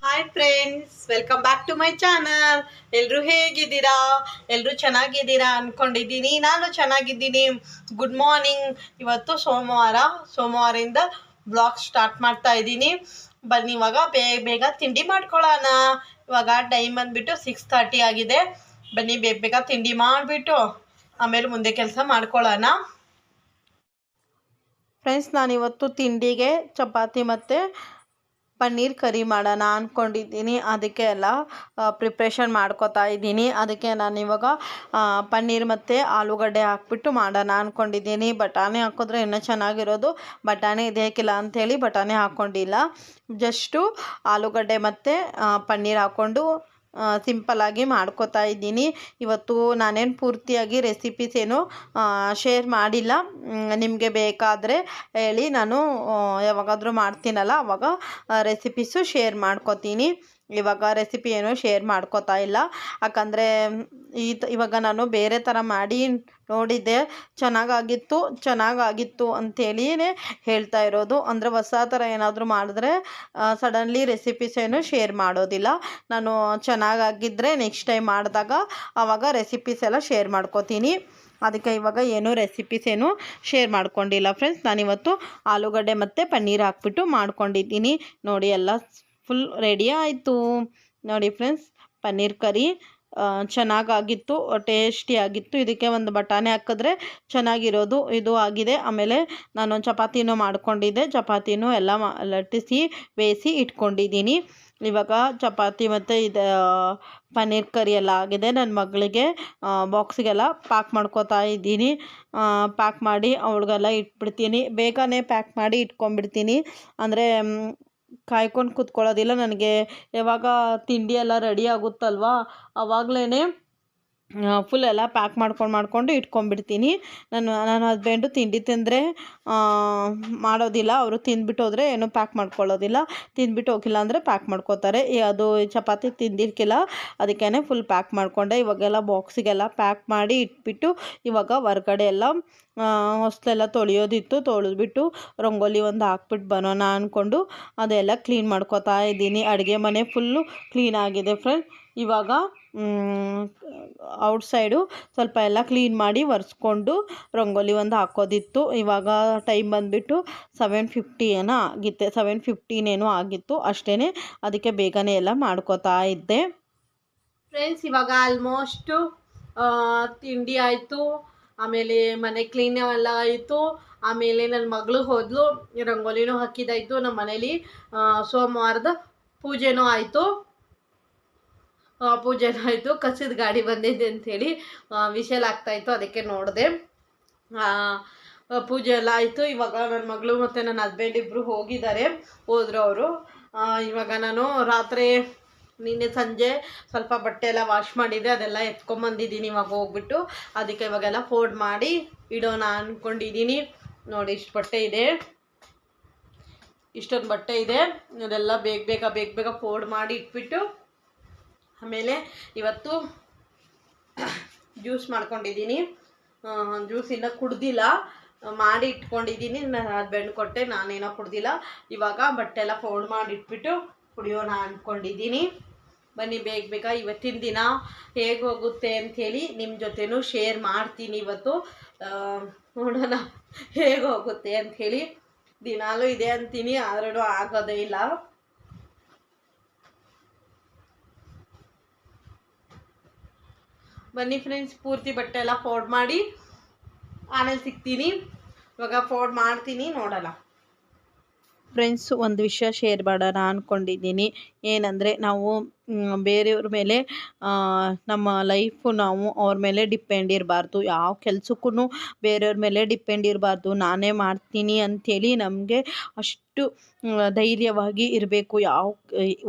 Hi friends, welcome back to my channel. ಎಲ್ಲರೂ ಹೇಗಿದ್ದೀರಾ? ಎಲ್ಲರೂ ಚೆನ್ನಾಗಿದ್ದೀರಾ ಅಂದ್ಕೊಂಡಿದ್ದೀನಿ. ನಾನು ಚೆನ್ನಾಗಿದ್ದೀನಿ. Good morning. ಇವತ್ತು ಸೋಮವಾರದಿಂದ ಬ್ಲಾಗ್ ಸ್ಟಾರ್ಟ್ ಮಾಡ್ತಾ ಇದ್ದೀನಿ. ಬನ್ನಿ ಇವಾಗ ಬೇಗ ತಿಂಡಿ ಮಾಡ್ಕೊಳ್ಳೋಣ. ಇವಾಗ ಟೈಮ್ ಬಂದುಬಿಟ್ಟು 6:30 ಆಗಿದೆ. ಬನ್ನಿ ಬೇಗ ತಿಂಡಿ ಮಾಡಿಬಿಟ್ಟು ಆಮೇಲೆ ಮುಂದೆ ಕೆಲಸ ಮಾಡ್ಕೊಳ್ಳೋಣ. ಫ್ರೆಂಡ್ಸ್, ನಾನಿವತ್ತು ತಿಂಡಿಗೆ ಚಪಾತಿ ಮತ್ತು ಪನ್ನೀರ್ ಕರಿ ಮಾಡೋಣ ಅಂದ್ಕೊಂಡಿದ್ದೀನಿ. ಅದಕ್ಕೆ ಎಲ್ಲ ಪ್ರಿಪ್ರೇಷನ್ ಮಾಡ್ಕೋತಾ ಇದ್ದೀನಿ. ಅದಕ್ಕೆ ನಾನು ಇವಾಗ ಪನ್ನೀರ್ ಮತ್ತು ಆಲೂಗಡ್ಡೆ ಹಾಕ್ಬಿಟ್ಟು ಮಾಡೋಣ ಅಂದ್ಕೊಂಡಿದ್ದೀನಿ. ಬಟಾಣಿ ಹಾಕಿದ್ರೆ ಇನ್ನೂ ಚೆನ್ನಾಗಿರೋದು. ಬಟಾಣಿ ಬೇಕಿಲ್ಲ ಅಂಥೇಳಿ ಬಟಾಣಿ ಹಾಕ್ಕೊಂಡಿಲ್ಲ. ಜಸ್ಟು ಆಲೂಗಡ್ಡೆ ಮತ್ತು ಪನ್ನೀರ್ ಹಾಕ್ಕೊಂಡು ಸಿಂಪಲ್ಲಾಗಿ ಮಾಡ್ಕೋತಾ ಇದ್ದೀನಿ. ಇವತ್ತು ನಾನೇನು ಪೂರ್ತಿಯಾಗಿ ರೆಸಿಪೀಸ್ ಏನು ಶೇರ್ ಮಾಡಿಲ್ಲ. ನಿಮಗೆ ಬೇಕಾದರೆ ಹೇಳಿ, ನಾನು ಯಾವಾಗಾದರೂ ಮಾಡ್ತೀನಲ್ಲ ಆವಾಗ ರೆಸಿಪೀಸು ಶೇರ್ ಮಾಡ್ಕೋತೀನಿ. ಇವಾಗ ರೆಸಿಪಿ ಏನು ಶೇರ್ ಮಾಡ್ಕೋತಾ ಇಲ್ಲ. ಯಾಕಂದರೆ ಇವಾಗ ನಾನು ಬೇರೆ ಥರ ಮಾಡಿ ನೋಡಿದ್ದೆ, ಚೆನ್ನಾಗಾಗಿತ್ತು ಅಂಥೇಳಿಯೇ ಹೇಳ್ತಾ ಇರೋದು. ಅಂದರೆ ಹೊಸ ಥರ ಏನಾದರೂ ಮಾಡಿದ್ರೆ ಸಡನ್ಲಿ ರೆಸಿಪೀಸ್ ಏನು ಶೇರ್ ಮಾಡೋದಿಲ್ಲ. ನಾನು ಚೆನ್ನಾಗಾಗಿದ್ದರೆ ನೆಕ್ಸ್ಟ್ ಟೈಮ್ ಮಾಡಿದಾಗ ಆವಾಗ ರೆಸಿಪೀಸ್ ಎಲ್ಲ ಶೇರ್ ಮಾಡ್ಕೋತೀನಿ. ಅದಕ್ಕೆ ಇವಾಗ ಏನು ರೆಸಿಪೀಸ್ ಏನು ಶೇರ್ ಮಾಡ್ಕೊಂಡಿಲ್ಲ ಫ್ರೆಂಡ್ಸ್. ನಾನಿವತ್ತು ಆಲೂಗಡ್ಡೆ ಮತ್ತು ಪನ್ನೀರ್ ಹಾಕ್ಬಿಟ್ಟು ಮಾಡ್ಕೊಂಡಿದ್ದೀನಿ. ನೋಡಿ, ಎಲ್ಲ ಫುಲ್ ರೆಡಿ ಆಯಿತು. ನೋಡಿ ಫ್ರೆಂಡ್ಸ್, ಪನ್ನೀರ್ ಕರಿ ಚೆನ್ನಾಗಾಗಿತ್ತು, ಟೇಸ್ಟಿಯಾಗಿತ್ತು. ಇದಕ್ಕೆ ಒಂದು ಬಟಾಣಿ ಹಾಕಿದ್ರೆ ಚೆನ್ನಾಗಿರೋದು. ಇದು ಆಗಿದೆ. ಆಮೇಲೆ ನಾನು ಚಪಾತಿನೂ ಮಾಡ್ಕೊಂಡಿದ್ದೆ. ಚಪಾತಿನೂ ಎಲ್ಲ ಲಟ್ಟಿಸಿ ಬೇಯಿಸಿ ಇಟ್ಕೊಂಡಿದ್ದೀನಿ. ಇವಾಗ ಚಪಾತಿ ಮತ್ತು ಪನ್ನೀರ್ ಕರಿ ಎಲ್ಲ ಆಗಿದೆ. ನನ್ನ ಮಗಳಿಗೆ ಬಾಕ್ಸಿಗೆಲ್ಲ ಪ್ಯಾಕ್ ಮಾಡ್ಕೋತಾ ಇದ್ದೀನಿ. ಪ್ಯಾಕ್ ಮಾಡಿ ಅವಳಿಗೆಲ್ಲ ಇಟ್ಬಿಡ್ತೀನಿ. ಬೇಗನೆ ಪ್ಯಾಕ್ ಮಾಡಿ ಇಟ್ಕೊಂಡ್ಬಿಡ್ತೀನಿ. ಅಂದರೆ ಕಾಯ್ಕೊಂಡು ಕೂತ್ಕೊಳ್ಳೋದಿಲ್ಲ. ನನಗೆ ಯಾವಾಗ ತಿಂಡಿ ಎಲ್ಲ ರೆಡಿ ಆಗುತ್ತಲ್ವ ಆವಾಗಲೇ ಫುಲ್ ಎಲ್ಲ ಪ್ಯಾಕ್ ಮಾಡ್ಕೊಂಡು ಇಟ್ಕೊಂಡ್ಬಿಡ್ತೀನಿ. ನನ್ನ ಹಸ್ಬೆಂಡು ತಿಂಡಿ ತಿಂದರೆ ಮಾಡೋದಿಲ್ಲ. ಅವರು ತಿಂದ್ಬಿಟ್ಟು ಹೋದರೆ ಏನೂ ಪ್ಯಾಕ್ ಮಾಡ್ಕೊಳ್ಳೋದಿಲ್ಲ. ತಿಂದ್ಬಿಟ್ಟು ಹೋಗಿಲ್ಲ ಅಂದರೆ ಪ್ಯಾಕ್ ಮಾಡ್ಕೋತಾರೆ. ಅದು ಚಪಾತಿ ತಿಂದಿರ್ಕಿಲ್ಲ, ಅದಕ್ಕೇ ಫುಲ್ ಪ್ಯಾಕ್ ಮಾಡಿಕೊಂಡೆ. ಇವಾಗೆಲ್ಲ ಬಾಕ್ಸಿಗೆಲ್ಲ ಪ್ಯಾಕ್ ಮಾಡಿ ಇಟ್ಬಿಟ್ಟು ಇವಾಗ ಹೊರ್ಗಡೆ ಎಲ್ಲ ಹೊಸ್ಲೆಲ್ಲ ತೊಳೆಯೋದಿತ್ತು. ತೊಳೆದ್ಬಿಟ್ಟು ರಂಗೋಲಿ ಒಂದು ಹಾಕ್ಬಿಟ್ಟು ಬರೋಣ ಅಂದ್ಕೊಂಡು ಅದೆಲ್ಲ ಕ್ಲೀನ್ ಮಾಡ್ಕೋತಾ ಇದ್ದೀನಿ. ಅಡುಗೆ ಮನೆ ಫುಲ್ಲು ಕ್ಲೀನಾಗಿದೆ ಫ್ರೆಂಡ್. ಇವಾಗ ಔಟ್ಸೈಡು ಸ್ವಲ್ಪ ಎಲ್ಲ ಕ್ಲೀನ್ ಮಾಡಿ ಒರೆಸ್ಕೊಂಡು ರಂಗೋಲಿ ಒಂದು ಹಾಕೋದಿತ್ತು. ಇವಾಗ ಟೈಮ್ ಬಂದುಬಿಟ್ಟು 7:50 ಏನೋ ಆಗಿತ್ತೆ. 7:15 ಆಗಿತ್ತು ಅಷ್ಟೇ. ಅದಕ್ಕೆ ಬೇಗನೆ ಎಲ್ಲ ಮಾಡ್ಕೋತಾ ಇದ್ದೆ ಫ್ರೆಂಡ್ಸ್. ಇವಾಗ ಆಲ್ಮೋಸ್ಟು ತಿಂಡಿ ಆಯಿತು, ಆಮೇಲೆ ಮನೆ ಕ್ಲೀನ್ ಎಲ್ಲ ಆಯಿತು. ಆಮೇಲೆ ನನ್ನ ಮಗಳು ಹೋದ್ಲು, ರಂಗೋಲಿನೂ ಹಾಕಿದ್ದಾಯಿತು. ನಮ್ಮ ಮನೇಲಿ ಸೋಮವಾರದ ಪೂಜೆನೂ ಆಯಿತು. ಕಸದ ಗಾಡಿ ಬಂದಿದೆ ಅಂಥೇಳಿ ವಿಷಲ್ ಆಗ್ತಾಯಿತ್ತು, ಅದಕ್ಕೆ ನೋಡಿದೆ. ಪೂಜೆ ಎಲ್ಲ ಆಯಿತು. ಇವಾಗ ನನ್ನ ಮಗಳು ಮತ್ತು ನನ್ನ ಹಸ್ಬೆಂಡ್ ಇಬ್ಬರು ಹೋದರು ಅವರು. ಇವಾಗ ನಾನು ನಿನ್ನೆ ಸಂಜೆ ಸ್ವಲ್ಪ ಬಟ್ಟೆ ಎಲ್ಲ ವಾಶ್ ಮಾಡಿದ್ದೆ, ಅದೆಲ್ಲ ಎತ್ಕೊಂಬಂದಿದ್ದೀನಿ ಇವಾಗ ಹೋಗ್ಬಿಟ್ಟು. ಅದಕ್ಕೆ ಇವಾಗೆಲ್ಲ ಫೋಲ್ಡ್ ಮಾಡಿ ಇಡೋಣ ಅಂದ್ಕೊಂಡಿದ್ದೀನಿ. ನೋಡಿ, ಇಷ್ಟೊಂದು ಬಟ್ಟೆ ಇದೆ. ಅದೆಲ್ಲ ಬೇಗ ಫೋಲ್ಡ್ ಮಾಡಿ ಇಟ್ಬಿಟ್ಟು ಆಮೇಲೆ ಇವತ್ತು ಜ್ಯೂಸ್ ಮಾಡ್ಕೊಂಡಿದ್ದೀನಿ. ಜ್ಯೂಸ್ ಇನ್ನೂ ಕುಡ್ದಿಲ್ಲ, ಮಾಡಿ ಇಟ್ಕೊಂಡಿದ್ದೀನಿ. ನನ್ನ ಹಸ್ಬೆಂಡ್ ಕೊಟ್ಟೆ, ನಾನೇನೋ ಕುಡ್ದಿಲ್ಲ. ಇವಾಗ ಬಟ್ಟೆ ಎಲ್ಲ ಫೋಲ್ಡ್ ಮಾಡಿ ಇಟ್ಬಿಟ್ಟು ಕುಡಿಯೋಣ ಅಂದ್ಕೊಂಡಿದ್ದೀನಿ. ಬನ್ನಿ ಬೇಗ ಇವತ್ತಿನ ದಿನ ಹೇಗೆ ಹೋಗುತ್ತೆ ಅಂಥೇಳಿ ನಿಮ್ಮ ಜೊತೆನೂ ಶೇರ್ ಮಾಡ್ತೀನಿ. ಇವತ್ತು ನೋಡೋಣ ಹೇಗೆ ಹೋಗುತ್ತೆ ಅಂಥೇಳಿ. ದಿನಾಲೂ ಇದೆ ಅಂತೀನಿ, ಆದ್ರೂ ಆಗೋದೇ ಇಲ್ಲ. ಬನ್ನಿ ಫ್ರೆಂಡ್ಸ್, ಪೂರ್ತಿ ಬಟ್ಟೆ ಎಲ್ಲ ಫೋಲ್ಡ್ ಮಾಡಿ ಆಮೇಲೆ ಸಿಗ್ತೀನಿ. ಇವಾಗ ಫೋಲ್ಡ್ ಮಾಡ್ತೀನಿ, ನೋಡೋಣ. ಫ್ರೆಂಡ್ಸ್, ಒಂದು ವಿಷಯ ಶೇರ್ ಮಾಡೋಣ ಅಂದ್ಕೊಂಡಿದ್ದೀನಿ. ಏನಂದರೆ, ನಾವು ಬೇರೆಯವ್ರ ಮೇಲೆ ನಮ್ಮ ಲೈಫು ನಾವು ಅವ್ರ ಮೇಲೆ ಡಿಪೆಂಡ್ ಇರಬಾರ್ದು. ಯಾವ ಕೆಲಸಕ್ಕೂ ಬೇರೆಯವ್ರ ಮೇಲೆ ಡಿಪೆಂಡ್ ಇರಬಾರ್ದು. ನಾನೇ ಮಾಡ್ತೀನಿ ಅಂಥೇಳಿ ನಮಗೆ ಅಷ್ಟು ಧೈರ್ಯವಾಗಿ ಇರಬೇಕು.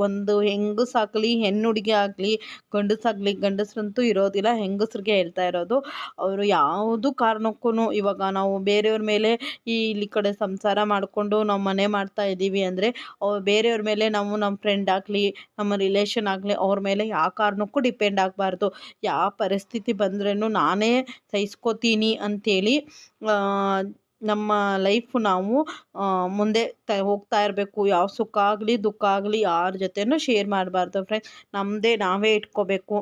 ಒಂದು ಹೆಂಗಸಾಗಲಿ, ಹುಡುಗಿ ಆಗಲಿ, ಗಂಡಸ್ರಂತೂ ಇರೋದಿಲ್ಲ. ಹೆಂಗಸ್ರಿಗೆ ಹೇಳ್ತಾ ಇರೋದು. ಅವರು ಯಾವುದು ಕಾರಣಕ್ಕೂ ಇವಾಗ ನಾವು ಬೇರೆಯವ್ರ ಮೇಲೆ ಇಲ್ಲಿ ಕಡೆ ಸಂಸಾರ ಮಾಡಿಕೊಂಡು ನಾವು ಮನೆ ಮಾಡ್ತಾ ಇದ್ದೀವಿ ಅಂದರೆ ಬೇರೆಯವ್ರ ಮೇಲೆ ನಮ್ಮ ಫ್ರೆಂಡ್ ಆಗಲಿ, ನಮ್ಮ ರಿಲೇಷನ್ ಆಗಲಿ, ಅವ್ರ ಮೇಲೆ ಯಾವ ಕಾರಣಕ್ಕೂ ಡಿಪೆಂಡ್ ಆಗಬಾರ್ದು. ಯಾವ ಪರಿಸ್ಥಿತಿ ಬಂದ್ರೂ ನಾನೇ ಸಹಿಸ್ಕೋತೀನಿ ಅಂಥೇಳಿ ನಮ್ಮ ಲೈಫು ನಾವು ಮುಂದೆ ಹೋಗ್ತಾ ಇರಬೇಕು. ಯಾವ ಸುಖ ಆಗಲಿ ದುಃಖ ಆಗಲಿ ಯಾರ ಜೊತೆನೂ ಶೇರ್ ಮಾಡಬಾರ್ದು ಫ್ರೆಂಡ್ಸ್. ನಮ್ಮದೇ ನಾವೇ ಇಟ್ಕೋಬೇಕು.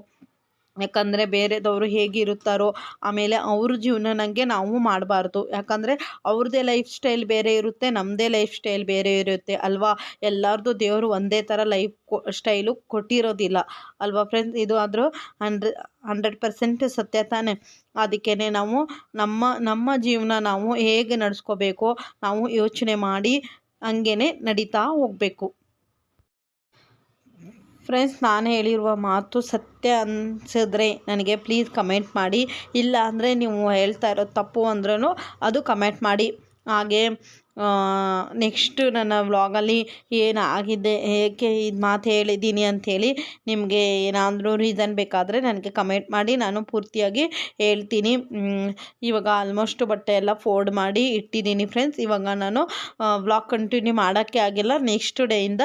ಯಾಕಂದರೆ ಬೇರೆದವರು ಹೇಗಿರುತ್ತಾರೋ ಆಮೇಲೆ ಅವ್ರ ಜೀವನನಂಗೆ ನಾವು ಮಾಡಬಾರ್ದು. ಯಾಕಂದರೆ ಅವ್ರದ್ದೇ ಲೈಫ್ ಸ್ಟೈಲ್ ಬೇರೆ ಇರುತ್ತೆ, ನಮ್ಮದೇ ಲೈಫ್ ಸ್ಟೈಲ್ ಬೇರೆ ಇರುತ್ತೆ ಅಲ್ವಾ. ಎಲ್ಲರದ್ದು ದೇವರು ಒಂದೇ ಥರ ಲೈಫ್ ಸ್ಟೈಲು ಕೊಟ್ಟಿರೋದಿಲ್ಲ ಅಲ್ವಾ ಫ್ರೆಂಡ್ಸ್. ಇದು ಆದರೂ 100% ಸತ್ಯ ತಾನೇ. ಅದಕ್ಕೇ ನಾವು ನಮ್ಮ ನಮ್ಮ ಜೀವನ ನಾವು ಹೇಗೆ ನಡೆಸ್ಕೋಬೇಕೋ ನಾವು ಯೋಚನೆ ಮಾಡಿ ಹಂಗೇ ನಡೀತಾ ಹೋಗಬೇಕು. ಫ್ರೆಂಡ್ಸ್, ನಾನು ಹೇಳಿರುವ ಮಾತು ಸತ್ಯ ಅನಿಸಿದ್ರೆ ನನಗೆ ಪ್ಲೀಸ್ ಕಮೆಂಟ್ ಮಾಡಿ. ಇಲ್ಲ ಅಂದರೆ ನೀವು ಹೇಳ್ತಾ ಇರೋದು ತಪ್ಪು ಅಂದ್ರೂ ಅದು ಕಮೆಂಟ್ ಮಾಡಿ. ಹಾಗೆ ನೆಕ್ಸ್ಟ್ ನನ್ನ ವ್ಲಾಗಲ್ಲಿ ಏನಾಗಿದೆ, ಏಕೆ ಇದು ಮಾತು ಹೇಳಿದ್ದೀನಿ ಅಂಥೇಳಿ ನಿಮಗೆ ಏನಾದರೂ ರೀಸನ್ ಬೇಕಾದರೆ ನನಗೆ ಕಮೆಂಟ್ ಮಾಡಿ, ನಾನು ಪೂರ್ತಿಯಾಗಿ ಹೇಳ್ತೀನಿ. ಇವಾಗ ಆಲ್ಮೋಸ್ಟ್ ಬಟ್ಟೆ ಎಲ್ಲ ಫೋಲ್ಡ್ ಮಾಡಿ ಇಟ್ಟಿದ್ದೀನಿ ಫ್ರೆಂಡ್ಸ್. ಇವಾಗ ನಾನು ವ್ಲಾಗ್ ಕಂಟಿನ್ಯೂ ಮಾಡೋಕ್ಕೆ ಆಗಿಲ್ಲ. ನೆಕ್ಸ್ಟ್ ಡೇಯಿಂದ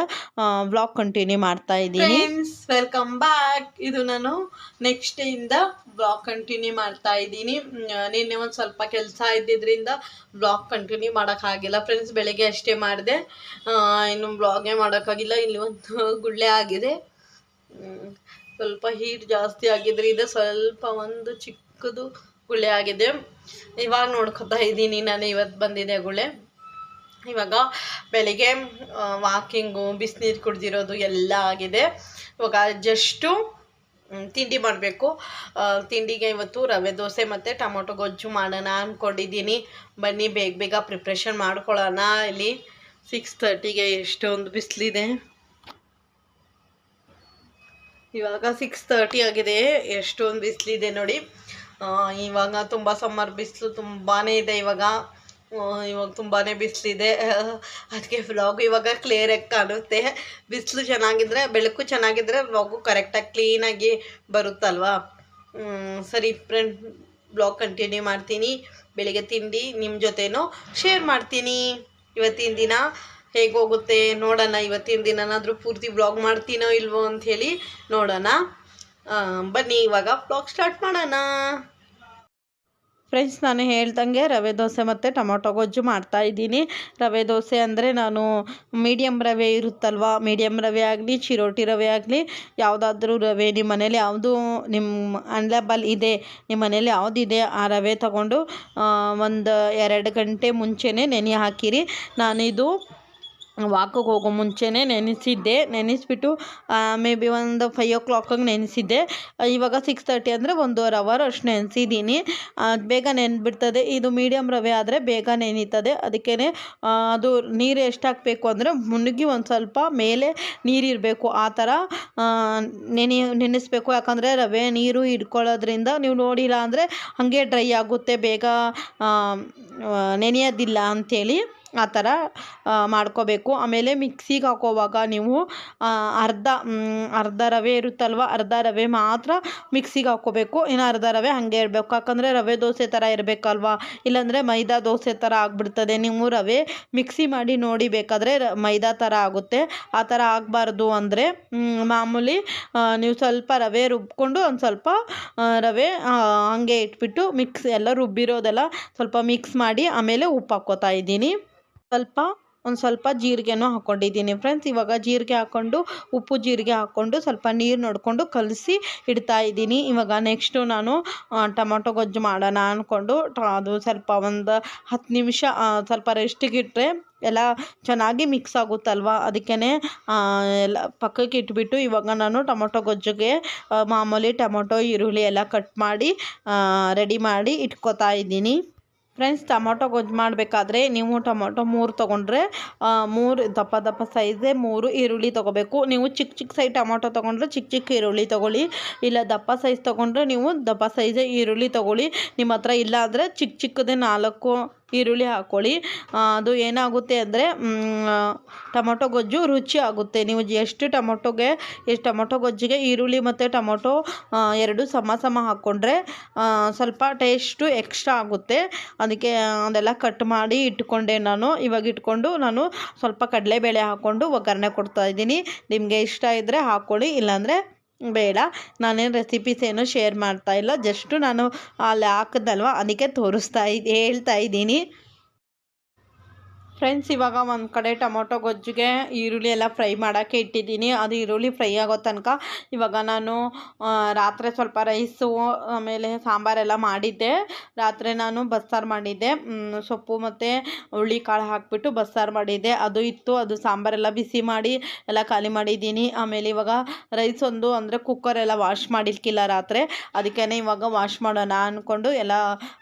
ವ್ಲಾಗ್ ಕಂಟಿನ್ಯೂ ಮಾಡ್ತಾ ಇದ್ದೀನಿ. Friends, welcome back. ಇದು ನಾನು ನೆಕ್ಸ್ಟ್ ಡೇಯಿಂದ ವ್ಲಾಗ್ ಕಂಟಿನ್ಯೂ ಮಾಡ್ತಾ ಇದ್ದೀನಿ. ನಿನ್ನೆ ಒಂದು ಸ್ವಲ್ಪ ಕೆಲಸ ಇದ್ದಿದ್ದರಿಂದ ವ್ಲಾಗ್ ಕಂಟಿನ್ಯೂ ಮಾಡೋಕ್ಕಾಗಿಲ್ಲ ಫ್ರೆಂಡ್ಸ್. ಬೆಳಗ್ಗೆ ಅಷ್ಟೇ ಮಾಡಿದೆ, ಇನ್ನು ವ್ಲಾಗೇ ಮಾಡೋಕ್ಕಾಗಿಲ್ಲ. ಇಲ್ಲಿ ಒಂದು ಗುಳ್ಳೆ ಆಗಿದೆ, ಸ್ವಲ್ಪ ಹೀಟ್ ಜಾಸ್ತಿ ಆಗಿದ್ರಿಂದ ಸ್ವಲ್ಪ ಒಂದು ಚಿಕ್ಕದು ಗುಳ್ಳೆ ಆಗಿದೆ. ಇವಾಗ ನೋಡ್ಕೊತಾ ಇದ್ದೀನಿ ನಾನು. ಇವತ್ತು ಬಂದಿದೆ ಗುಳ್ಳೆ. ಇವಾಗ ಬೆಳಿಗ್ಗೆ ವಾಕಿಂಗು, ಬಿಸಿನೀರು ಕುಡ್ದಿರೋದು ಎಲ್ಲ ಆಗಿದೆ. ಇವಾಗ ಜಸ್ಟು ತಿಂಡಿ ಮಾಡಬೇಕು. ತಿಂಡಿಗೆ ಇವತ್ತು ರವೆ ದೋಸೆ ಮತ್ತು ಟೊಮೊಟೊ ಗೊಜ್ಜು ಮಾಡೋಣ ಅಂದ್ಕೊಂಡಿದ್ದೀನಿ. ಬನ್ನಿ ಬೇಗ ಬೇಗ ಪ್ರಿಪ್ರೇಷನ್ ಮಾಡ್ಕೊಳ್ಳೋಣ. ಇಲ್ಲಿ 6:30ಗೆ ಎಷ್ಟೊಂದು ಬಿಸಿಲಿದೆ. ಇವಾಗ 6:30 ಆಗಿದೆ, ಎಷ್ಟೊಂದು ಬಿಸಿಲಿದೆ ನೋಡಿ. ಇವಾಗ ತುಂಬ ಸಮ್ಮರ್ ಬಿಸಿಲು ತುಂಬಾ ಇದೆ. ಇವಾಗ ತುಂಬಾ ಬಿಸಿಲಿದೆ. ಅದಕ್ಕೆ ವ್ಲಾಗು ಇವಾಗ ಕ್ಲಿಯರಾಗಿ ಕಾಣುತ್ತೆ. ಬಿಸಿಲು ಚೆನ್ನಾಗಿದ್ದರೆ, ಬೆಳಕು ಚೆನ್ನಾಗಿದ್ದರೆ ವ್ಲಾಗು ಕರೆಕ್ಟಾಗಿ ಕ್ಲೀನಾಗಿ ಬರುತ್ತಲ್ವಾ. ಸರಿ ಫ್ರೆಂಡ್, ವ್ಲಾಗ್ ಕಂಟಿನ್ಯೂ ಮಾಡ್ತೀನಿ. ಬೆಳಿಗ್ಗೆ ತಿಂಡಿ ನಿಮ್ಮ ಜೊತೆನೂ ಶೇರ್ ಮಾಡ್ತೀನಿ. ಇವತ್ತಿನ ದಿನ ಹೇಗೆ ಹೋಗುತ್ತೆ ನೋಡೋಣ. ಇವತ್ತಿನ ದಿನನಾದರೂ ಪೂರ್ತಿ ವ್ಲಾಗ್ ಮಾಡ್ತೀನೋ ಇಲ್ವೋ ಅಂಥೇಳಿ ನೋಡೋಣ. ಬನ್ನಿ ಇವಾಗ ವ್ಲಾಗ್ ಸ್ಟಾರ್ಟ್ ಮಾಡೋಣ. ಫ್ರೆಂಡ್ಸ್, ನಾನು ಹೇಳ್ದಂಗೆ ರವೆ ದೋಸೆ ಮತ್ತು ಟೊಮೊಟೊ ಗೊಜ್ಜು ಮಾಡ್ತಾಯಿದ್ದೀನಿ. ರವೆ ದೋಸೆ ಅಂದರೆ ನಾನು ಮೀಡಿಯಮ್ ರವೆ ಇರುತ್ತಲ್ವ, ಮೀಡಿಯಮ್ ರವೆ ಆಗಲಿ ಚಿರೋಟಿ ರವೆ ಆಗಲಿ ಯಾವುದಾದ್ರೂ ರವೆ ನಿಮ್ಮ ಮನೇಲಿ ಯಾವುದು ನಿಮ್ಮ ಅವೈಲೇಬಲ್ ಇದೆ, ನಿಮ್ಮ ಮನೇಲಿ ಯಾವುದಿದೆ ಆ ರವೆ ತಗೊಂಡು ಒಂದು 2 ಗಂಟೆ ಮುಂಚೆನೇ ನೆನೆ ಹಾಕಿರಿ. ನಾನಿದು ವಾಕಿಗೆ ಹೋಗೋ ಮುಂಚೆನೇ ನೆನೆಸಿದ್ದೆ. ನೆನೆಸ್ಬಿಟ್ಟು ಮೇ ಬಿ ಒಂದು 5 o'clock ನೆನೆಸಿದ್ದೆ. ಇವಾಗ 6:30 ಅಂದರೆ 1.5 hour ಅಷ್ಟು ನೆನೆಸಿದ್ದೀನಿ. ಬೇಗ ನೆನೆದ್ಬಿಡ್ತದೆ. ಇದು ಮೀಡಿಯಮ್ ರವೆ ಆದರೆ ಬೇಗ ನೆನೀತದೆ. ಅದಕ್ಕೇ ಅದು ನೀರು ಎಷ್ಟು ಹಾಕಬೇಕು ಅಂದರೆ ಮುಳುಗಿ ಒಂದು ಸ್ವಲ್ಪ ಮೇಲೆ ನೀರಿರಬೇಕು, ಆ ಥರ ನೆನೆಸ್ಬೇಕು. ಯಾಕಂದರೆ ರವೆ ನೀರು ಹಿಡ್ಕೊಳ್ಳೋದ್ರಿಂದ ನೀವು ನೋಡಿಲ್ಲ ಅಂದರೆ ಹಾಗೆ ಡ್ರೈ ಆಗುತ್ತೆ, ಬೇಗ ನೆನೆಯೋದಿಲ್ಲ ಅಂಥೇಳಿ ಆ ಥರ ಮಾಡ್ಕೋಬೇಕು. ಆಮೇಲೆ ಮಿಕ್ಸಿಗೆ ಹಾಕೋವಾಗ ನೀವು ಅರ್ಧ ರವೆ ಇರುತ್ತಲ್ವ, ಅರ್ಧ ರವೆ ಮಾತ್ರ ಮಿಕ್ಸಿಗೆ ಹಾಕ್ಕೋಬೇಕು. ಇನ್ನು ಅರ್ಧ ರವೆ ಹಾಗೆ ಇರಬೇಕು. ಯಾಕಂದರೆ ರವೆ ದೋಸೆ ಥರ ಇರಬೇಕಲ್ವ, ಇಲ್ಲಾಂದರೆ ಮೈದಾ ದೋಸೆ ಥರ ಆಗಿಬಿಡ್ತದೆ. ನೀವು ರವೆ ಮಿಕ್ಸಿ ಮಾಡಿ ನೋಡಿ, ಬೇಕಾದರೆ ಮೈದಾ ಥರ ಆಗುತ್ತೆ. ಆ ಥರ ಆಗಬಾರ್ದು ಅಂದರೆ ಮಾಮೂಲಿ ನೀವು ಸ್ವಲ್ಪ ರವೆ ರುಬ್ಕೊಂಡು ಒಂದು ಸ್ವಲ್ಪ ರವೆ ಹಾಗೆ ಇಟ್ಬಿಟ್ಟು ಎಲ್ಲ ರುಬ್ಬಿರೋದೆಲ್ಲ ಸ್ವಲ್ಪ ಮಿಕ್ಸ್ ಮಾಡಿ ಆಮೇಲೆ ಉಪ್ಪು ಹಾಕ್ಕೋತಾ ಇದ್ದೀನಿ. ಒಂದು ಸ್ವಲ್ಪ ಜೀರಿಗೆನೂ ಹಾಕ್ಕೊಂಡಿದ್ದೀನಿ ಫ್ರೆಂಡ್ಸ್. ಇವಾಗ ಜೀರಿಗೆ ಹಾಕ್ಕೊಂಡು ಉಪ್ಪು ಜೀರಿಗೆ ಹಾಕ್ಕೊಂಡು ಸ್ವಲ್ಪ ನೀರು ನೋಡಿಕೊಂಡು ಕಲಸಿ ಇಡ್ತಾ ಇದ್ದೀನಿ. ಇವಾಗ ನೆಕ್ಸ್ಟು ನಾನು ಟೊಮೊಟೊ ಗೊಜ್ಜು ಮಾಡೋಣ ಅಂದ್ಕೊಂಡು ಅದು ಸ್ವಲ್ಪ ಒಂದು 10 ನಿಮಿಷ ಸ್ವಲ್ಪ ರೆಸ್ಟಿಗೆ ಇಟ್ಟರೆ ಎಲ್ಲ ಚೆನ್ನಾಗಿ ಮಿಕ್ಸ್ ಆಗುತ್ತಲ್ವ. ಅದಕ್ಕೇ ಎಲ್ಲ ಪಕ್ಕಕ್ಕೆ ಇಟ್ಬಿಟ್ಟು ಇವಾಗ ನಾನು ಟೊಮೊಟೊ ಗೊಜ್ಜಿಗೆ ಮಾಮೂಲಿ ಟೊಮೊಟೊ ಈರುಳ್ಳಿ ಎಲ್ಲ ಕಟ್ ಮಾಡಿ ರೆಡಿ ಮಾಡಿ ಇಟ್ಕೋತಾ ಇದ್ದೀನಿ. ಫ್ರೆಂಡ್ಸ್, ಟೊಮೊಟೊ ಗೊಜ್ಜು ಮಾಡಬೇಕಾದ್ರೆ ನೀವು ಟೊಮೊಟೊ 3 ತೊಗೊಂಡ್ರೆ 3 ದಪ್ಪ ಸೈಜೇ 3 ಈರುಳ್ಳಿ ತೊಗೋಬೇಕು. ನೀವು ಚಿಕ್ಕ ಸೈಜ್ ಟೊಮೊಟೊ ತೊಗೊಂಡ್ರೆ ಚಿಕ್ಕ ಈರುಳ್ಳಿ ತೊಗೊಳ್ಳಿ. ಇಲ್ಲ ದಪ್ಪ ಸೈಜ್ ತೊಗೊಂಡ್ರೆ ನೀವು ದಪ್ಪ ಸೈಜೇ ಈರುಳ್ಳಿ ತೊಗೊಳ್ಳಿ. ನಿಮ್ಮ ಹತ್ರ ಇಲ್ಲ ಅಂದರೆ ಚಿಕ್ಕದೇ 4 ಈರುಳ್ಳಿ ಹಾಕ್ಕೊಳ್ಳಿ. ಅದು ಏನಾಗುತ್ತೆ ಅಂದರೆ ಟೊಮೊಟೊ ಗೊಜ್ಜು ರುಚಿ ಆಗುತ್ತೆ. ನೀವು ಎಷ್ಟು ಟೊಮೊಟೊ ಗೊಜ್ಜಿಗೆ ಈರುಳ್ಳಿ ಮತ್ತು ಟೊಮೊಟೊ 2 ಸಮ ಹಾಕ್ಕೊಂಡ್ರೆ ಸ್ವಲ್ಪ ಟೇಸ್ಟು ಎಕ್ಸ್ಟ್ರಾ ಆಗುತ್ತೆ. ಅದಕ್ಕೆ ಅದೆಲ್ಲ ಕಟ್ ಮಾಡಿ ಇಟ್ಕೊಂಡೆ ನಾನು. ಇವಾಗ ಇಟ್ಕೊಂಡು ನಾನು ಸ್ವಲ್ಪ ಕಡಲೆಬೇಳೆ ಹಾಕ್ಕೊಂಡು ಒಗ್ಗರಣೆ ಕೊಡ್ತಾಯಿದ್ದೀನಿ. ನಿಮಗೆ ಇಷ್ಟ ಇದ್ದರೆ ಹಾಕ್ಕೊಳ್ಳಿ, ಇಲ್ಲಾಂದರೆ ಬೇಡ. ನಾನೇನು ರೆಸಿಪೀಸ್ ಏನು ಶೇರ್ ಮಾಡ್ತಾಯಿಲ್ಲ, ಜಸ್ಟು ನಾನು ಅಲ್ಲಿ ಹಾಕಿದ್ನಲ್ವ ಅದಕ್ಕೆ ಹೇಳ್ತಾ ಇದ್ದೀನಿ. ಫ್ರೆಂಡ್ಸ್, ಇವಾಗ ಒಂದು ಕಡೆ ಟೊಮೊಟೊ ಗೊಜ್ಜಿಗೆ ಈರುಳ್ಳಿ ಎಲ್ಲ ಫ್ರೈ ಮಾಡೋಕ್ಕೆ ಇಟ್ಟಿದ್ದೀನಿ. ಅದು ಈರುಳ್ಳಿ ಫ್ರೈ ಆಗೋ ತನಕ ಇವಾಗ ನಾನು ರಾತ್ರಿ ಸ್ವಲ್ಪ ರೈಸು ಆಮೇಲೆ ಸಾಂಬಾರೆಲ್ಲ ಮಾಡಿದ್ದೆ. ರಾತ್ರಿ ನಾನು ಬಸ್ಸಾರು ಮಾಡಿದ್ದೆ, ಸೊಪ್ಪು ಮತ್ತು ಹುರುಳಿಕಾಳು ಹಾಕಿಬಿಟ್ಟು ಬಸ್ಸಾರು ಮಾಡಿದ್ದೆ. ಅದು ಇತ್ತು, ಅದು ಸಾಂಬಾರೆಲ್ಲ ಬಿಸಿ ಮಾಡಿ ಎಲ್ಲ ಖಾಲಿ ಮಾಡಿದ್ದೀನಿ. ಆಮೇಲೆ ಇವಾಗ ರೈಸ್ ಒಂದು ಅಂದರೆ ಕುಕ್ಕರೆಲ್ಲ ವಾಶ್ ಮಾಡಿರ್ಕಿಲ್ಲ ರಾತ್ರಿ, ಅದಕ್ಕೇ ಇವಾಗ ವಾಶ್ ಮಾಡೋಣ ಅಂದ್ಕೊಂಡು ಎಲ್ಲ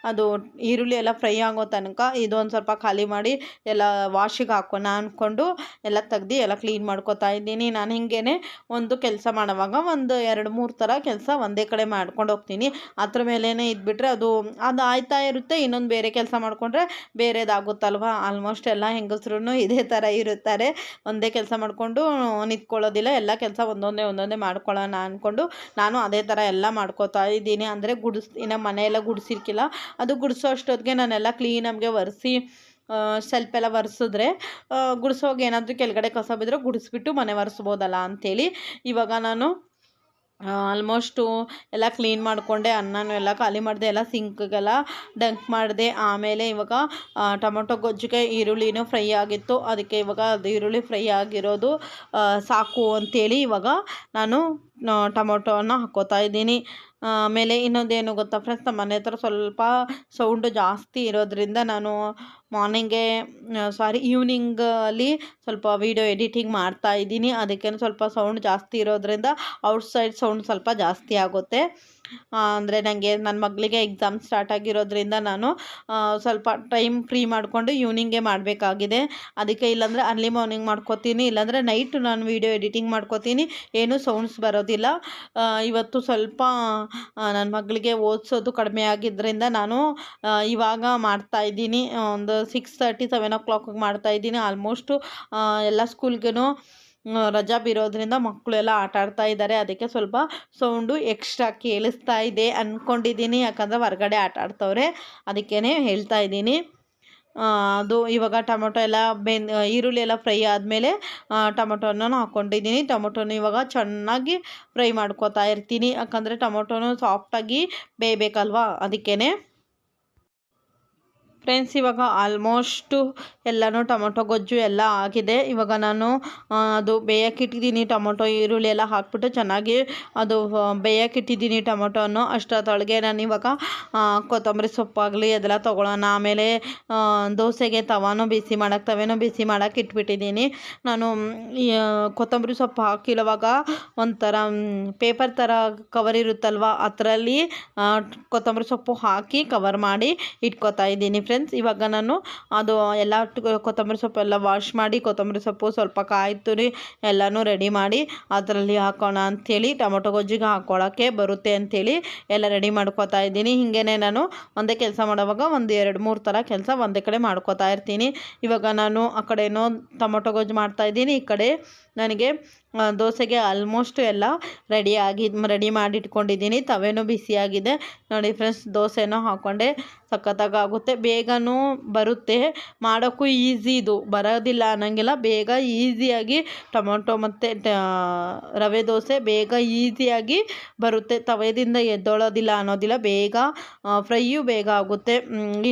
ಅದು ಈರುಳ್ಳಿ ಎಲ್ಲ ಫ್ರೈ ಆಗೋ ತನಕ ಇದೊಂದು ಸ್ವಲ್ಪ ಖಾಲಿ ಮಾಡಿ ಎಲ್ಲ ವಾಶಿಗೆ ಹಾಕೋಣ ಅಂದ್ಕೊಂಡು ಎಲ್ಲ ತೆಗ್ದು ಎಲ್ಲ ಕ್ಲೀನ್ ಮಾಡ್ಕೊತಾ ಇದ್ದೀನಿ. ನಾನು ಹಿಂಗೇ ಒಂದು ಕೆಲಸ ಮಾಡೋವಾಗ ಒಂದು 2-3 ಥರ ಕೆಲಸ ಒಂದೇ ಕಡೆ ಮಾಡ್ಕೊಂಡು ಹೋಗ್ತೀನಿ. ಅದ್ರ ಮೇಲೇ ಇದ್ಬಿಟ್ರೆ ಅದು ಆಯ್ತಾ ಇರುತ್ತೆ. ಇನ್ನೊಂದು ಬೇರೆ ಕೆಲಸ ಮಾಡಿಕೊಂಡ್ರೆ ಬೇರೆದಾಗುತ್ತಲ್ವ. ಆಲ್ಮೋಸ್ಟ್ ಎಲ್ಲ ಹೆಂಗಸ್ರು ಇದೇ ಥರ ಇರುತ್ತಾರೆ, ಒಂದೇ ಕೆಲಸ ಮಾಡಿಕೊಂಡು ನಿಂತ್ಕೊಳ್ಳೋದಿಲ್ಲ. ಎಲ್ಲ ಕೆಲಸ ಒಂದೊಂದೇ ಮಾಡ್ಕೊಳ್ಳೋಣ ಅಂದ್ಕೊಂಡು ನಾನು ಅದೇ ಥರ ಎಲ್ಲ ಮಾಡ್ಕೋತಾ ಇದ್ದೀನಿ. ಅಂದರೆ ಇನ್ನು ಮನೆಯೆಲ್ಲ ಗುಡಿಸಿರ್ಕಿಲ್ಲ, ಅದು ಗುಡಿಸೋ ಅಷ್ಟೊತ್ತಿಗೆ ನಾನೆಲ್ಲ ಕ್ಲೀನಾಗೆ ಒರೆಸಿ ಸ್ವಲ್ಪ ಎಲ್ಲ ಒರೆಸಿದ್ರೆ ಗುಡಿಸೋವಾಗ ಏನಾದರೂ ಕೆಳಗಡೆ ಕಸ ಬಿದ್ದರೆ ಗುಡಿಸ್ಬಿಟ್ಟು ಮನೆ ಒರೆಸ್ಬೋದಲ್ಲ ಅಂಥೇಳಿ ಇವಾಗ ನಾನು ಆಲ್ಮೋಸ್ಟು ಎಲ್ಲ ಕ್ಲೀನ್ ಮಾಡಿಕೊಂಡೆ. ಅನ್ನನೂ ಎಲ್ಲ ಖಾಲಿ ಮಾಡಿದೆ, ಎಲ್ಲ ಸಿಂಕ್ಗೆಲ್ಲ ಡಂಕ್ ಮಾಡಿದೆ. ಆಮೇಲೆ ಇವಾಗ ಟೊಮೊಟೊ ಗೊಜ್ಜಿಗೆ ಈರುಳ್ಳಿನೂ ಫ್ರೈ ಆಗಿತ್ತು, ಅದಕ್ಕೆ ಇವಾಗ ಅದು ಈರುಳ್ಳಿ ಫ್ರೈ ಆಗಿರೋದು ಸಾಕು ಅಂಥೇಳಿ ಇವಾಗ ನಾನು ಟೊಮೊಟೊನ ಹಾಕ್ಕೋತಾ ಇದ್ದೀನಿ. ಆಮೇಲೆ ಇನ್ನೊಂದೇನು ಗೊತ್ತಾ ಫ್ರೆಂಡ್ಸ್, ನಮ್ಮ ಮನೆ ಹತ್ರ ಸ್ವಲ್ಪ ಸೌಂಡು ಜಾಸ್ತಿ ಇರೋದ್ರಿಂದ ನಾನು ಈವ್ನಿಂಗಲ್ಲಿ ಸ್ವಲ್ಪ ವೀಡಿಯೋ ಎಡಿಟಿಂಗ್ ಮಾಡ್ತಾ ಇದ್ದೀನಿ. ಅದಕ್ಕೆ ಸ್ವಲ್ಪ ಸೌಂಡ್ ಜಾಸ್ತಿ ಇರೋದ್ರಿಂದ ಔಟ್ಸೈಡ್ ಸೌಂಡ್ ಸ್ವಲ್ಪ ಜಾಸ್ತಿ ಆಗುತ್ತೆ. ಅಂದರೆ ನನಗೆ ನನ್ನ ಮಗಳಿಗೆ ಎಕ್ಸಾಮ್ ಸ್ಟಾರ್ಟ್ ಆಗಿರೋದ್ರಿಂದ ನಾನು ಸ್ವಲ್ಪ ಟೈಮ್ ಫ್ರೀ ಮಾಡಿಕೊಂಡು ಈವ್ನಿಂಗೇ ಮಾಡಬೇಕಾಗಿದೆ. ಅದಕ್ಕೆ ಇಲ್ಲಾಂದರೆ ಅರ್ಲಿ ಮಾರ್ನಿಂಗ್ ಮಾಡ್ಕೋತೀನಿ, ಇಲ್ಲಾಂದರೆ ನೈಟು ನಾನು ವೀಡಿಯೋ ಎಡಿಟಿಂಗ್ ಮಾಡ್ಕೋತೀನಿ, ಏನೂ ಸೌಂಡ್ಸ್ ಬರೋದಿಲ್ಲ. ಇವತ್ತು ಸ್ವಲ್ಪ ನನ್ನ ಮಗಳಿಗೆ ಓದಿಸೋದು ಕಡಿಮೆ ಆಗಿದ್ದರಿಂದ ನಾನು ಇವಾಗ ಮಾಡ್ತಾಯಿದ್ದೀನಿ. ಒಂದು 6:30 7 o'clock ಮಾಡ್ತಾಯಿದ್ದೀನಿ. ಆಲ್ಮೋಸ್ಟು ಎಲ್ಲ ಸ್ಕೂಲ್ಗೂ ರಜಾ ಬಿರೋದ್ರಿಂದ ಮಕ್ಕಳೆಲ್ಲ ಆಟ ಆಡ್ತಾ ಇದ್ದಾರೆ. ಅದಕ್ಕೆ ಸ್ವಲ್ಪ ಸೌಂಡು ಎಕ್ಸ್ಟ್ರಾ ಕೇಳಿಸ್ತಾ ಇದೆ ಅಂದ್ಕೊಂಡಿದ್ದೀನಿ, ಯಾಕಂದರೆ ಹೊರಗಡೆ ಆಟ ಆಡ್ತವ್ರೆ, ಅದಕ್ಕೇ ಹೇಳ್ತಾ ಇದ್ದೀನಿ. ಅದು ಇವಾಗ ಟೊಮೊಟೊ ಎಲ್ಲ ಈರುಳ್ಳಿ ಎಲ್ಲ ಫ್ರೈ ಆದಮೇಲೆ ಟೊಮೊಟೊನ ಹಾಕ್ಕೊಂಡಿದ್ದೀನಿ. ಟೊಮೊಟೊನ ಇವಾಗ ಚೆನ್ನಾಗಿ ಫ್ರೈ ಮಾಡ್ಕೊತಾ ಇರ್ತೀನಿ, ಯಾಕಂದರೆ ಟೊಮೊಟೊನು ಸಾಫ್ಟಾಗಿ ಬೇಯಬೇಕಲ್ವ, ಅದಕ್ಕೇ. ಫ್ರೆಂಡ್ಸ್, ಇವಾಗ ಆಲ್ಮೋಸ್ಟು ಎಲ್ಲನೂ ಟೊಮೊಟೊ ಗೊಜ್ಜು ಎಲ್ಲ ಆಗಿದೆ. ಇವಾಗ ನಾನು ಅದು ಬೇಯಕ್ಕಿಟ್ಟಿದ್ದೀನಿ. ಟೊಮೊಟೊ ಈರುಳ್ಳಿ ಎಲ್ಲ ಹಾಕ್ಬಿಟ್ಟು ಚೆನ್ನಾಗಿ ಅದು ಬೇಯಕ್ಕಿಟ್ಟಿದ್ದೀನಿ ಟೊಮೊಟೊನು. ಅಷ್ಟೊತ್ತೊಳಗೆ ನಾನು ಇವಾಗ ಕೊತ್ತಂಬರಿ ಸೊಪ್ಪಾಗಲಿ ಅದೆಲ್ಲ ತೊಗೊಳ್ಳೋಣ. ಆಮೇಲೆ ದೋಸೆಗೆ ತವೆನೂ ಬಿಸಿ ಮಾಡೋಕ್ಕೆ ಇಟ್ಬಿಟ್ಟಿದ್ದೀನಿ. ನಾನು ಕೊತ್ತಂಬರಿ ಸೊಪ್ಪು ಹಾಕಿರುವಾಗ ಒಂಥರ ಪೇಪರ್ ಥರ ಕವರ್ ಇರುತ್ತಲ್ವ, ಅದರಲ್ಲಿ ಕೊತ್ತಂಬರಿ ಸೊಪ್ಪು ಹಾಕಿ ಕವರ್ ಮಾಡಿ ಇಟ್ಕೊತಾ ಇದ್ದೀನಿ. ಫ್ರೆಂಡ್ಸ್, ಇವಾಗ ನಾನು ಅದು ಎಲ್ಲ ಕೊತ್ತಂಬರಿ ಸೊಪ್ಪು ಎಲ್ಲ ವಾಶ್ ಮಾಡಿ ಕೊತ್ತಂಬರಿ ಸೊಪ್ಪು ಸ್ವಲ್ಪ ಕಾಯಿ ತುರಿ ಎಲ್ಲನೂ ರೆಡಿ ಮಾಡಿ ಅದರಲ್ಲಿ ಹಾಕೋಣ ಅಂಥೇಳಿ, ಟೊಮೊಟೊ ಗೊಜ್ಜಿಗೆ ಹಾಕ್ಕೊಳ್ಳೋಕ್ಕೆ ಬರುತ್ತೆ ಅಂಥೇಳಿ ಎಲ್ಲ ರೆಡಿ ಮಾಡ್ಕೋತಾ ಇದ್ದೀನಿ. ಹಿಂಗೇ ನಾನು ಒಂದೇ ಕೆಲಸ ಮಾಡೋವಾಗ ಒಂದು 2-3 ಥರ ಕೆಲಸ ಒಂದೇ ಕಡೆ ಮಾಡ್ಕೋತಾ ಇರ್ತೀನಿ. ಇವಾಗ ನಾನು ಆ ಕಡೆನೋ ಟೊಮೊಟೊ ಗೊಜ್ಜು ಮಾಡ್ತಾಯಿದ್ದೀನಿ, ಈ ಕಡೆ ನನಗೆ ದೋಸೆಗೆ ಆಲ್ಮೋಸ್ಟ್ ಎಲ್ಲ ರೆಡಿ ಮಾಡಿ ಇಟ್ಕೊಂಡಿದ್ದೀನಿ. ತವೆನೂ ಬಿಸಿಯಾಗಿದೆ ನೋಡಿ ಫ್ರೆಂಡ್ಸ್. ದೋಸೆನೂ ಹಾಕ್ಕೊಂಡೆ ಸಖತ್ತಾಗಿ ಆಗುತ್ತೆ, ಬೇಗನೂ ಬರುತ್ತೆ, ಮಾಡೋಕ್ಕೂ ಈಸಿ. ಇದು ಬರೋದಿಲ್ಲ ಅನ್ನೋಂಗಿಲ್ಲ, ಬೇಗ ಈಸಿಯಾಗಿ ಟೊಮೊಟೊ ಮತ್ತು ರವೆ ದೋಸೆ ಬೇಗ ಈಸಿಯಾಗಿ ಬರುತ್ತೆ. ತವೆದಿಂದ ಎದ್ದೊಳೋದಿಲ್ಲ ಅನ್ನೋದಿಲ್ಲ, ಬೇಗ ಫ್ರೈಯು ಬೇಗ ಆಗುತ್ತೆ.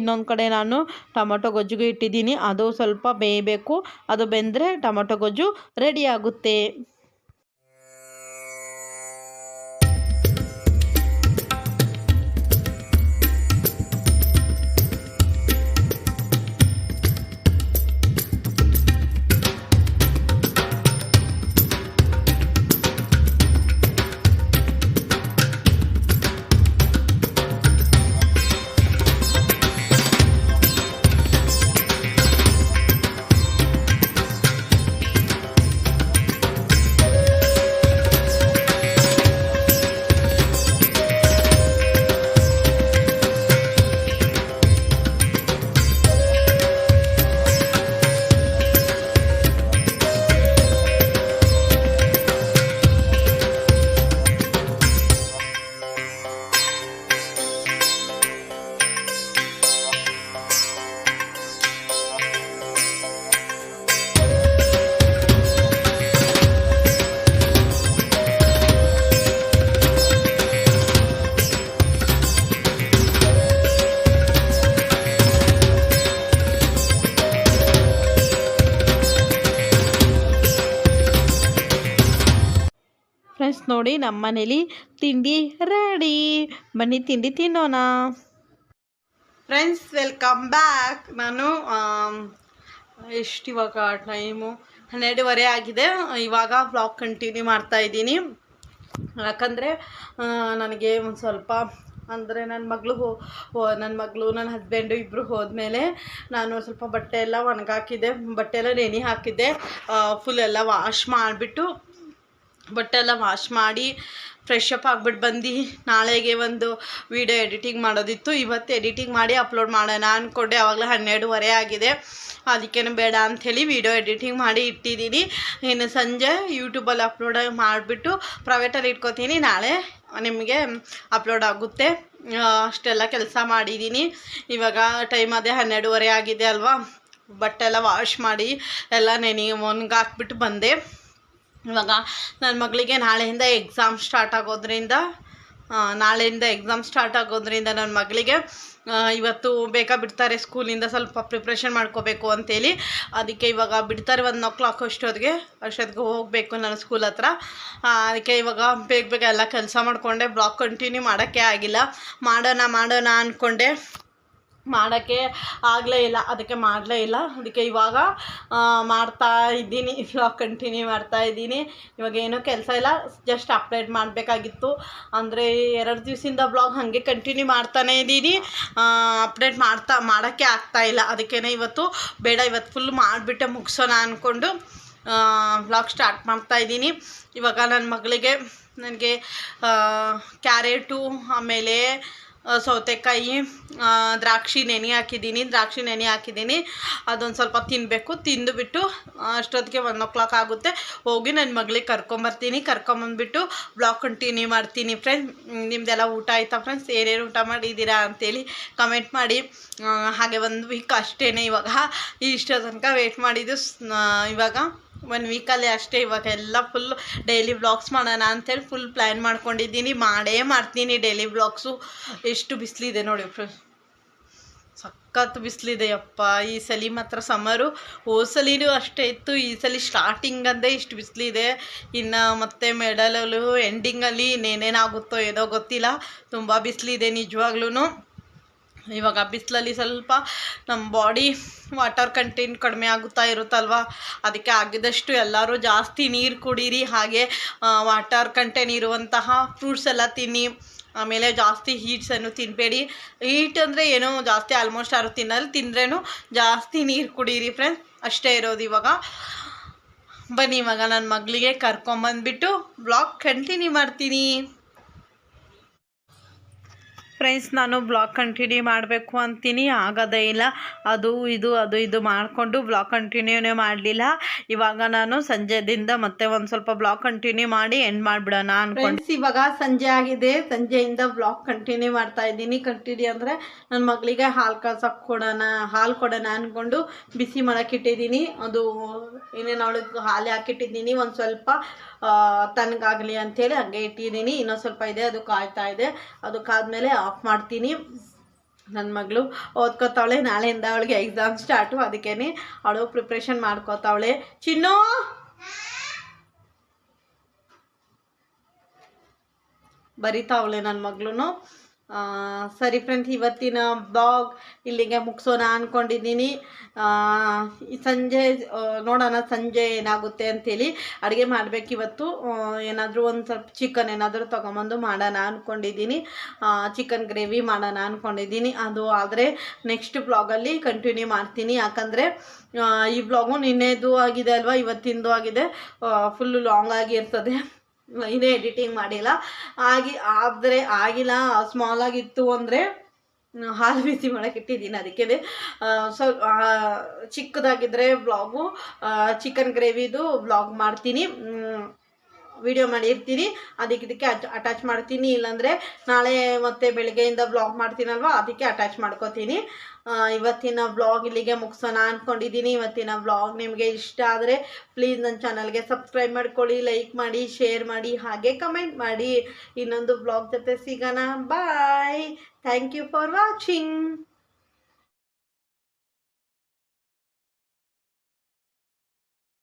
ಇನ್ನೊಂದು ಕಡೆ ನಾನು ಟೊಮೊಟೊ ಗೊಜ್ಜಿಗೆ ಇಟ್ಟಿದ್ದೀನಿ, ಅದು ಸ್ವಲ್ಪ ಬೇಯಬೇಕು. ಅದು ಬೆಂದರೆ ಟೊಮೊಟೊ ಗೊಜ್ಜು ರೆಡಿ ಆಗುತ್ತೆ. ನೋಡಿ ನಮ್ಮ ಮನೇಲಿ ತಿಂಡಿ ರೆಡಿ. ಬನ್ನಿ ತಿಂಡಿ ತಿನ್ನೋಣ. Friends welcome back. ನಾನು ಎಷ್ಟು ಇವಾಗ ಟೈಮು 12:30 ಆಗಿದೆ. ಇವಾಗ ವ್ಲಾಗ್ ಕಂಟಿನ್ಯೂ ಮಾಡ್ತಾಯಿದ್ದೀನಿ. ಯಾಕಂದರೆ ನನಗೆ ಒಂದು ಸ್ವಲ್ಪ ಅಂದರೆ ನನ್ನ ಮಗಳು ನನ್ನ ಹಸ್ಬೆಂಡು ಇಬ್ಬರು ಹೋದ್ಮೇಲೆ ನಾನು ಸ್ವಲ್ಪ ಬಟ್ಟೆ ಎಲ್ಲ ಒಣಗಾಕಿದ್ದೆ, ಬಟ್ಟೆ ಎಲ್ಲ ನೆನೆ ಹಾಕಿದ್ದೆ. ಫುಲ್ ಎಲ್ಲ ವಾಶ್ ಮಾಡಿಬಿಟ್ಟು ಬಟ್ಟೆ ಎಲ್ಲ ವಾಶ್ ಮಾಡಿ ಫ್ರೆಶ್ ಅಪ್ ಆಗಿಬಿಟ್ಟು ಬಂದು ನಾಳೆಗೆ ಒಂದು ವಿಡಿಯೋ ಎಡಿಟಿಂಗ್ ಮಾಡೋದಿತ್ತು. ಇವತ್ತು ಎಡಿಟಿಂಗ್ ಮಾಡಿ ಅಪ್ಲೋಡ್ ಮಾಡೋಣ ಅಂದ್ಕೊಂಡೆ. ಆವಾಗಲೇ 12:30 ಆಗಿದೆ. ಅದಕ್ಕೇನು ಬೇಡ ಅಂಥೇಳಿ ವಿಡಿಯೋ ಎಡಿಟಿಂಗ್ ಮಾಡಿ ಇಟ್ಟಿದ್ದೀನಿ. ಇನ್ನು ಸಂಜೆ ಯೂಟ್ಯೂಬಲ್ಲಿ ಅಪ್ಲೋಡ್ ಮಾಡಿಬಿಟ್ಟು ಪ್ರೈವೇಟಲ್ಲಿ ಇಟ್ಕೋತೀನಿ. ನಾಳೆ ನಿಮಗೆ ಅಪ್ಲೋಡ್ ಆಗುತ್ತೆ. ಅಷ್ಟೆಲ್ಲ ಕೆಲಸ ಮಾಡಿದ್ದೀನಿ. ಇವಾಗ ಟೈಮ್ ಅದೇ 12:30 ಆಗಿದೆ ಅಲ್ವಾ. ಬಟ್ಟೆ ಎಲ್ಲ ವಾಶ್ ಮಾಡಿ ಎಲ್ಲ ಒಣಗಾಕ್ಬಿಟ್ಟು ಬಂದೆ. ಇವಾಗ ನನ್ನ ಮಗಳಿಗೆ ನಾಳೆಯಿಂದ ಎಕ್ಸಾಮ್ ಸ್ಟಾರ್ಟ್ ಆಗೋದ್ರಿಂದ ನನ್ನ ಮಗಳಿಗೆ ಇವತ್ತು ಬೇಗ ಬಿಡ್ತಾರೆ ಸ್ಕೂಲಿಂದ. ಸ್ವಲ್ಪ ಪ್ರಿಪ್ರೇಷನ್ ಮಾಡ್ಕೋಬೇಕು ಅಂತೇಳಿ ಅದಕ್ಕೆ ಇವಾಗ ಬಿಡ್ತಾರೆ 1 o'clock ಅಷ್ಟೊತ್ತಿಗೆ ಹೋಗಬೇಕು ನಾನು ಸ್ಕೂಲ್ ಹತ್ರ. ಅದಕ್ಕೆ ಇವಾಗ ಬೇಗ ಎಲ್ಲ ಕೆಲಸ ಮಾಡಿಕೊಂಡೆ. ಬ್ಲಾಗ್ ಕಂಟಿನ್ಯೂ ಮಾಡೋಕ್ಕೆ ಆಗಿಲ್ಲ. ಮಾಡೋಣ ಅಂದ್ಕೊಂಡೆ, ಮಾಡೋಕ್ಕೆ ಆಗಲೇ ಇಲ್ಲ. ಅದಕ್ಕೆ ಮಾಡಲೇ ಇಲ್ಲ. ಅದಕ್ಕೆ ಇವಾಗ ಮಾಡ್ತಾ ಇದ್ದೀನಿ, ವ್ಲಾಗ್ ಕಂಟಿನ್ಯೂ ಮಾಡ್ತಾ ಇದ್ದೀನಿ. ಇವಾಗ ಏನೂ ಕೆಲಸ ಇಲ್ಲ, ಜಸ್ಟ್ ಅಪ್ಡೇಟ್ ಮಾಡಬೇಕಾಗಿತ್ತು. ಅಂದರೆ 2 ದಿವಸದಿಂದ ಬ್ಲಾಗ್ ಹಾಗೆ ಕಂಟಿನ್ಯೂ ಮಾಡ್ತಾನೇ ಇದ್ದೀನಿ. ಅಪ್ಡೇಟ್ ಮಾಡೋಕ್ಕೆ ಆಗ್ತಾಯಿಲ್ಲ. ಅದಕ್ಕೇ ಇವತ್ತು ಫುಲ್ ಮಾಡಿಬಿಟ್ಟೆ ಮುಗಿಸೋಣ ಅಂದ್ಕೊಂಡು ವ್ಲಾಗ್ ಸ್ಟಾರ್ಟ್ ಮಾಡ್ತಾಯಿದ್ದೀನಿ. ಇವಾಗ ನನ್ನ ಮಗಳಿಗೆ ನನಗೆ ಕ್ಯಾರೆಟು, ಆಮೇಲೆ ಸೌತೆಕಾಯಿ, ದ್ರಾಕ್ಷಿ ನೆನೆ ಹಾಕಿದ್ದೀನಿ. ಅದೊಂದು ಸ್ವಲ್ಪ ತಿನ್ನಬೇಕು. ತಿಂದುಬಿಟ್ಟು ಅಷ್ಟೊತ್ತಿಗೆ 1 o'clock ಆಗುತ್ತೆ. ಹೋಗಿ ನನ್ನ ಮಗಳಿಗೆ ಕರ್ಕೊಂಬಂದ್ಬಿಟ್ಟು ಬ್ಲಾಗ್ ಕಂಟಿನ್ಯೂ ಮಾಡ್ತೀನಿ. ಫ್ರೆಂಡ್ಸ್, ನಿಮ್ಮದೆಲ್ಲ ಊಟ ಆಯಿತಾ ಫ್ರೆಂಡ್ಸ್? ಏನೇನು ಊಟ ಮಾಡಿದ್ದೀರಾ ಅಂತೇಳಿ ಕಮೆಂಟ್ ಮಾಡಿ. ಹಾಗೆ 1 ವೀಕ್ ಅಷ್ಟೇ ಇವಾಗ ಇಷ್ಟೋ ತನಕ ವೆಯ್ಟ್ ಮಾಡಿದ್ದು. ಇವಾಗ 1 ವೀಕಲ್ಲಿ ಅಷ್ಟೇ. ಇವಾಗ ಎಲ್ಲ ಫುಲ್ ಡೈಲಿ ವ್ಲಾಗ್ಸ್ ಮಾಡೋಣ ಅಂಥೇಳಿ ಫುಲ್ ಪ್ಲ್ಯಾನ್ ಮಾಡ್ಕೊಂಡಿದ್ದೀನಿ. ಮಾಡ್ತೀನಿ ಡೈಲಿ ವ್ಲಾಗ್ಸು. ಎಷ್ಟು ಬಿಸಿಲಿದೆ ನೋಡಿ ಫ್ರೆಂಡ್ಸ್, ಸಖತ್ ಬಿಸಿಲಿದೆ ಯಪ್ಪ. ಈ ಸಲ ಮಾತ್ರ ಸಮ್ಮರು ಹೋದ್ಸಲಿನೂ ಅಷ್ಟೇ ಇತ್ತು. ಈ ಸಲ ಸ್ಟಾರ್ಟಿಂಗಂದೇ ಇಷ್ಟು ಬಿಸಿಲಿದೆ. ಇನ್ನು ಮತ್ತೆ ಮಿಡಲಲ್ಲೂ ಎಂಡಿಂಗಲ್ಲಿ ಏನೇನಾಗುತ್ತೋ ಏನೋ ಗೊತ್ತಿಲ್ಲ. ತುಂಬ ಬಿಸಿಲಿದೆ ನಿಜವಾಗ್ಲೂ. ಇವಾಗ ಬಿಸಿಲಲ್ಲಿ ಸ್ವಲ್ಪ ನಮ್ಮ ಬಾಡಿ ವಾಟರ್ ಕಂಟೆಂಟ್ ಕಡಿಮೆ ಆಗುತ್ತಾ ಇರುತ್ತಲ್ವ. ಅದಕ್ಕೆ ಆಗಿದಷ್ಟು ಎಲ್ಲರೂ ಜಾಸ್ತಿ ನೀರು ಕುಡೀರಿ. ಹಾಗೆ ವಾಟರ್ ಕಂಟೆಂಟ್ ಇರುವಂತಹ ಫ್ರೂಟ್ಸ್ ಎಲ್ಲ ತಿನ್ನಿ. ಆಮೇಲೆ ಜಾಸ್ತಿ ಹೀಟ್ಸನ್ನು ತಿನ್ನಬೇಡಿ. ಹೀಟ್ ಅಂದರೆ ಏನೋ ಜಾಸ್ತಿ ಆಲ್ಮೋಸ್ಟ್ ಯಾರು ತಿಂದ್ರೇನು ಜಾಸ್ತಿ ನೀರು ಕುಡೀರಿ ಫ್ರೆಂಡ್ಸ್. ಅಷ್ಟೇ ಇರೋದು. ಇವಾಗ ಬನ್ನಿ, ಇವಾಗ ನನ್ನ ಮಗಳಿಗೆ ಕರ್ಕೊಂಬಂದ್ಬಿಟ್ಟು ಬ್ಲಾಗ್ ಕಂಟಿನ್ಯೂ ಮಾಡ್ತೀನಿ. ಫ್ರೆಂಡ್ಸ್, ನಾನು ಬ್ಲಾಗ್ ಕಂಟಿನ್ಯೂ ಮಾಡಬೇಕು ಅಂತೀನಿ, ಆಗೋದೇ ಇಲ್ಲ. ಅದು ಇದು ಮಾಡಿಕೊಂಡು ಬ್ಲಾಗ್ ಕಂಟಿನ್ಯೂನೇ ಮಾಡಲಿಲ್ಲ. ಇವಾಗ ನಾನು ಸಂಜೆದಿಂದ ಮತ್ತೆ ಒಂದು ಸ್ವಲ್ಪ ಬ್ಲಾಗ್ ಕಂಟಿನ್ಯೂ ಮಾಡಿ ಎಂಡ್ ಮಾಡಿಬಿಡೋಣ ಅಂದ್ಕೊಂಡು. ಇವಾಗ ಸಂಜೆ ಆಗಿದೆ. ಸಂಜೆಯಿಂದ ಬ್ಲಾಗ್ ಕಂಟಿನ್ಯೂ ಮಾಡ್ತಾ ಇದ್ದೀನಿ. ಕಂಟಿನ್ಯೂ ಅಂದರೆ ನನ್ನ ಮಗಳಿಗೆ ಹಾಲು ಕೊಡೋಣ ಅಂದ್ಕೊಂಡು ಬಿಸಿ ಮಾಡೋಕ್ಕಿಟ್ಟಿದ್ದೀನಿ. ಅದು ಏನೇನು ಅವಳಿಗೆ ಹಾಲು ಹಾಕಿಟ್ಟಿದ್ದೀನಿ. ಒಂದು ಸ್ವಲ್ಪ ತಣ್ಣಗಾಗಲಿ ಅಂಥೇಳಿ ಹಾಗೆ ಇಟ್ಟಿದ್ದೀನಿ. ಇನ್ನೊಂದು ಸ್ವಲ್ಪ ಇದೆ, ಅದು ಕಾಯ್ತಾ ಇದೆ. ಅದು ಕಾದ್ಮೇಲೆ ಆಫ್ ಮಾಡ್ತೀನಿ. ನನ್ನ ಮಗಳು ಓದ್ಕೋತಾವಳೆ. ನಾಳೆಯಿಂದ ಅವಳಿಗೆ ಎಕ್ಸಾಮ್ ಸ್ಟಾರ್ಟು. ಅದಕ್ಕೇ ಅವಳು ಪ್ರಿಪ್ರೇಷನ್ ಮಾಡ್ಕೋತಾವಳೆ. ಚಿನ್ನು, ಬರಿತಾವಳೆ ನನ್ನ ಮಗಳು. ಸರಿ ಫ್ರೆಂಡ್ಸ್, ಇವತ್ತಿನ ಬ್ಲಾಗ್ ಇಲ್ಲಿಗೆ ಮುಗಿಸೋಣ ಅಂದ್ಕೊಂಡಿದ್ದೀನಿ. ಸಂಜೆ ನೋಡೋಣ ಸಂಜೆ ಏನಾಗುತ್ತೆ ಅಂಥೇಳಿ. ಅಡುಗೆ ಮಾಡಬೇಕು ಇವತ್ತು. ಏನಾದರೂ ಒಂದು ಸ್ವಲ್ಪ ಚಿಕನ್ ಏನಾದರೂ ತೊಗೊಂಬಂದು ಮಾಡೋಣ ಅಂದ್ಕೊಂಡಿದ್ದೀನಿ. ಚಿಕನ್ ಗ್ರೇವಿ ಮಾಡೋಣ ಅಂದ್ಕೊಂಡಿದ್ದೀನಿ. ಅದು ಆದರೆ ನೆಕ್ಸ್ಟ್ ಬ್ಲಾಗಲ್ಲಿ ಕಂಟಿನ್ಯೂ ಮಾಡ್ತೀನಿ. ಯಾಕಂದರೆ ಈ ಬ್ಲಾಗು ನಿನ್ನೆದು ಆಗಿದೆ ಅಲ್ವಾ, ಇವತ್ತಿಂದು ಆಗಿದೆ. ಫುಲ್ಲು ಲಾಂಗ್ ಆಗಿರ್ತದೆ. ಇನ್ನೇ ಎಡಿಟಿಂಗ್ ಮಾಡಿಲ್ಲ. ಆಗಿಲ್ಲ, ಸ್ಮಾಲ್ ಆಗಿತ್ತು ಅಂದರೆ ಹಾಲು ಬಿಸಿ ಮಾಡೋಕ್ಕೆ ಇಟ್ಟಿದ್ದೀನಿ. ಅದಕ್ಕೆ ಸ್ವಲ್ಪ ಚಿಕ್ಕದಾಗಿದ್ದರೆ ಬ್ಲಾಗು ಚಿಕನ್ ಗ್ರೇವಿದು ಬ್ಲಾಗ್ ಮಾಡ್ತೀನಿ, ವಿಡಿಯೋ ಮಾಡಿರ್ತೀನಿ. ಇದಕ್ಕೆ ಅಟ್ಯಾಚ್ ಮಾಡ್ತೀನಿ. ಇಲ್ಲಾಂದರೆ ನಾಳೆ ಮತ್ತೆ ಬೆಳಗ್ಗೆಯಿಂದ ಬ್ಲಾಗ್ ಮಾಡ್ತೀನಲ್ವ, ಅದಕ್ಕೆ ಅಟ್ಯಾಚ್ ಮಾಡ್ಕೋತೀನಿ. ಇವತ್ತಿನ ಬ್ಲಾಗ್ ಇಲ್ಲಿಗೆ ಮುಗಿಸೋಣ ಅಂದ್ಕೊಂಡಿದ್ದೀನಿ. ಇವತ್ತಿನ ಬ್ಲಾಗ್ ನಿಮಗೆ ಇಷ್ಟ ಆದರೆ ಪ್ಲೀಸ್ ನನ್ನ ಚಾನಲ್ಗೆ ಸಬ್ಸ್ಕ್ರೈಬ್ ಮಾಡ್ಕೊಳ್ಳಿ, ಲೈಕ್ ಮಾಡಿ, ಶೇರ್ ಮಾಡಿ, ಹಾಗೆ ಕಮೆಂಟ್ ಮಾಡಿ. ಇನ್ನೊಂದು ಬ್ಲಾಗ್ ಜೊತೆ ಸಿಗೋಣ. Bye. Thank you for watching.